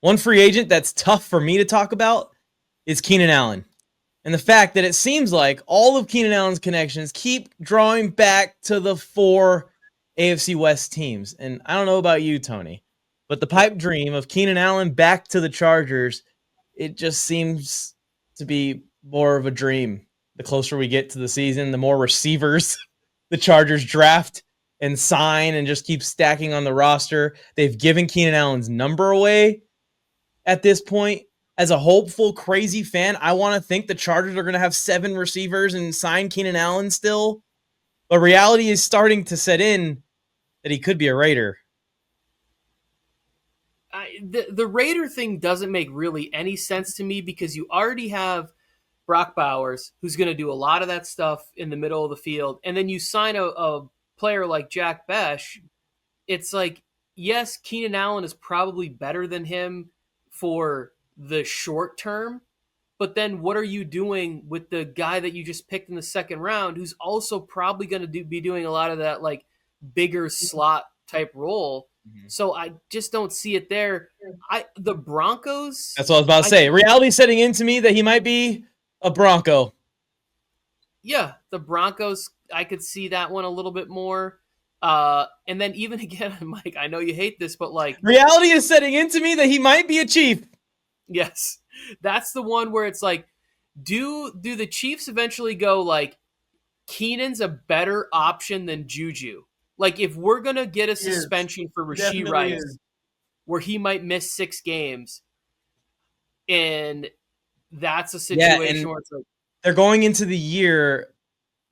One free agent that's tough for me to talk about is Keenan Allen. And the fact that it seems like all of Keenan Allen's connections keep drawing back to the 4 AFC West teams. And I don't know about you, Tony, but the pipe dream of Keenan Allen back to the Chargers, it just seems to be more of a dream. The closer we get to the season, the more receivers the Chargers draft and sign and just keep stacking on the roster. They've given Keenan Allen's number away at this point. As a hopeful, crazy fan, I want to think the Chargers are going to have 7 receivers and sign Keenan Allen still. But reality is starting to set in that he could be a Raider. The Raider thing doesn't make really any sense to me because you already have Brock Bowers, who's going to do a lot of that stuff in the middle of the field. And then you sign a player like Jack Besh. It's like, yes, Keenan Allen is probably better than him for the short term, but then what are you doing with the guy that you just picked in the second round who's also probably going to be doing a lot of that like bigger slot type role? So I just don't see it there. The Broncos. That's what I was about to say. Reality setting into me that he might be a Bronco. Yeah, the Broncos, I could see that one a little bit more. And then even again, Mike, I know you hate this, but like reality is setting into me that he might be a Chief. Yes, that's the one where it's like, do the Chiefs eventually go like, Keenan's a better option than Juju? Like, if we're going to get a suspension for Rashee Rice, where he might miss 6 games, and that's a situation where it's like, they're going into the year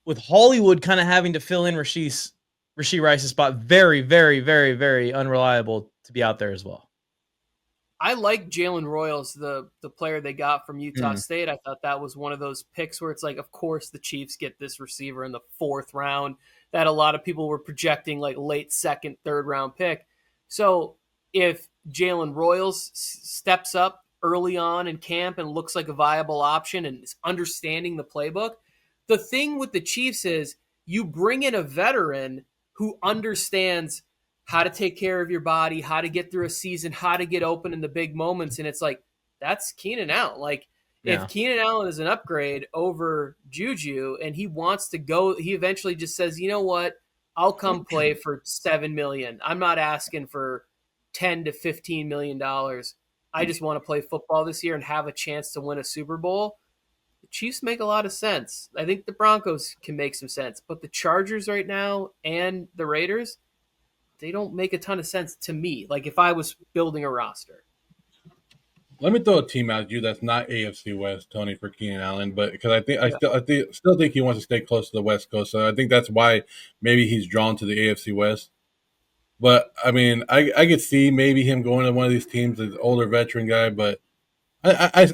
with Hollywood kind of having to fill in Rashee Rice's spot. Very, very, very, very unreliable to be out there as well. I like Jalen Royals, the player they got from Utah State. I thought that was one of those picks where it's like, of course the Chiefs get this receiver in the 4th round that a lot of people were projecting like late 2nd, 3rd round pick. So if Jalen Royals steps up early on in camp and looks like a viable option and is understanding the playbook, the thing with the Chiefs is you bring in a veteran who understands how to take care of your body, how to get through a season, how to get open in the big moments. And it's like, that's Keenan Allen. Like, if Keenan Allen is an upgrade over Juju and he wants to go, he eventually just says, you know what, I'll come play for $7 million. I'm not asking for $10 to $15 million. I just want to play football this year and have a chance to win a Super Bowl. The Chiefs make a lot of sense. I think the Broncos can make some sense, but the Chargers right now and the Raiders, they don't make a ton of sense to me. Like if I was building a roster. Let me throw a team at you that's not AFC West, Tony, for Keenan Allen, but because I still think he wants to stay close to the West Coast, so I think that's why maybe he's drawn to the AFC West. But I mean, I could see maybe him going to one of these teams, an older veteran guy. But I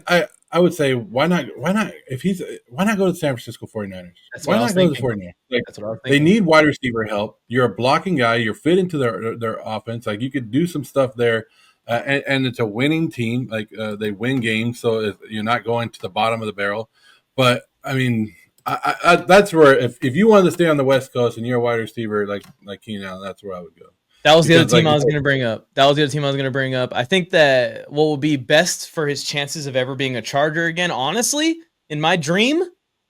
would say why not go to the San Francisco 49ers? Why not go to the 49ers? Like, that's what I was thinking. They need wide receiver help. You're a blocking guy. You're fit into their offense. Like you could do some stuff there. And it's a winning team. Like they win games, so you're not going to the bottom of the barrel. But I mean, I that's where if you wanted to stay on the West Coast and you're a wide receiver like Keenan Allen, that's where I would go. That was the other team I was going to bring up. I think that what will be best for his chances of ever being a Charger again, honestly, in my dream,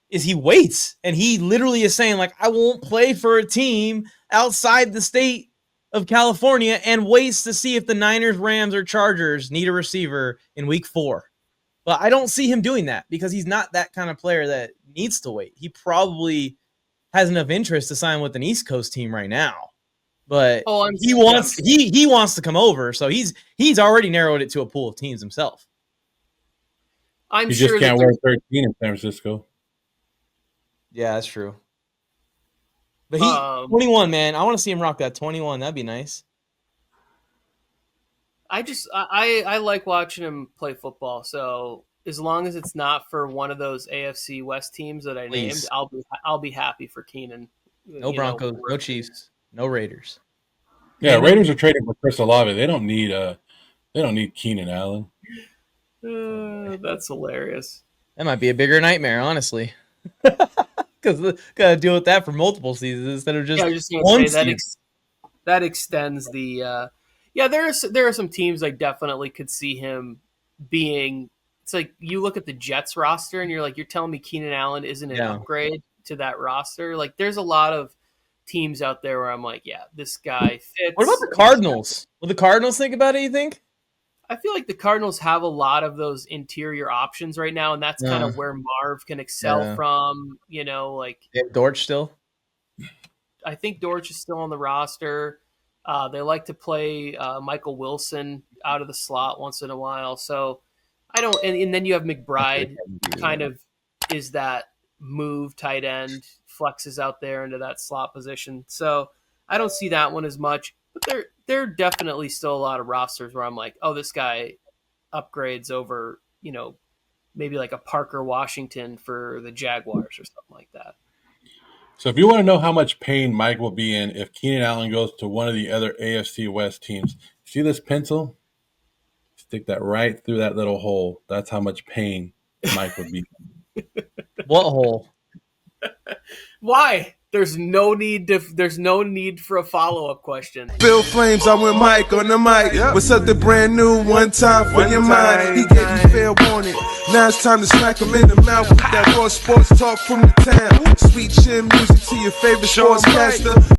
is he waits and he literally is saying like, I won't play for a team outside the state of California and waits to see if the Niners, Rams, or Chargers need a receiver in week 4. But I don't see him doing that because he's not that kind of player that needs to wait. He probably has enough interest to sign with an East Coast team right now. But he wants to come over, so he's already narrowed it to a pool of teams himself. You just can't wear 13 in San Francisco. Yeah, that's true. But 21, man. I want to see him rock that 21. That'd be nice. I like watching him play football. So as long as it's not for one of those AFC West teams that I named, I'll be happy for Keenan. No Broncos, no Chiefs, no Raiders. Yeah, Raiders are trading for Chris Olave. They don't need Keenan Allen. That's hilarious. That might be a bigger nightmare, honestly. Because got to deal with that for multiple seasons instead of just one season. That extends the Yeah, there are some teams I definitely could see him being. It's like you look at the Jets roster and you're telling me Keenan Allen isn't an upgrade to that roster. Like there's a lot of teams out there where I'm like, yeah, this guy fits. What about the Cardinals? Will the Cardinals think about it, you think? I feel like the Cardinals have a lot of those interior options right now, and that's kind of where Marv can excel from. Like Dortch still. I think Dortch is still on the roster. They like to play Michael Wilson out of the slot once in a while. So I don't, and then you have McBride kind of is that move tight end, flexes out there into that slot position. So I don't see that one as much, but there are definitely still a lot of rosters where I'm like, oh, this guy upgrades over, maybe like a Parker Washington for the Jaguars or something like that. So if you want to know how much pain Mike will be in if Keenan Allen goes to one of the other AFC West teams, see this pencil? Stick that right through that little hole. That's how much pain Mike would be. What hole? Why? There's no need for a follow-up question. Bill Flames, I went Mike on the mic. With something brand new, one time for your mind. He gave you fair warning. Now it's time to smack him in the mouth with that raw sports talk from the town. Sweet chin music to your favorite sportscaster.